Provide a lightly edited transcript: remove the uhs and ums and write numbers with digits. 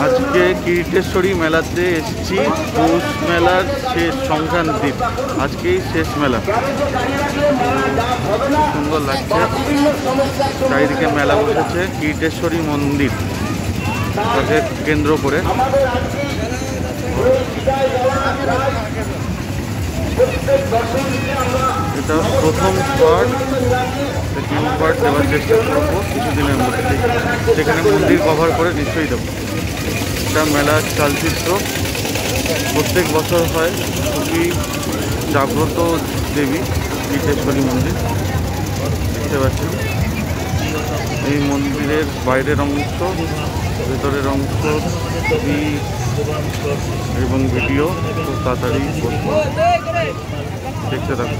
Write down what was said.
আজকে কিরিটেশ্বরী মেলাতে এসেছি। পৌষ মেলার শেষ সংক্রান্তির আজকেই শেষ মেলা। সুন্দর লাগছে, চারিদিকে মেলা বসেছে। কিরিটেশ্বরী মন্দির তাকে কেন্দ্র করে এটা প্রথম পার্ট, সেকেন্ড পার্ট দেওয়ার চেষ্টা করবো কিছুদিনের মধ্যে। সেখানে মন্দির কভার করে নিশ্চয়ই দেবো। এটা মেলার চালচিত্র প্রত্যেক বছর হয়। খুবই জাগ্রত দেবী কিরিটেশ্বরী মন্দির, দেখতে পাচ্ছেন। এই মন্দিরের বাইরের অংশ, ভেতরের অংশ, ছবি এবং ভিডিও খুব তাড়াতাড়ি দেখতে থাকুন।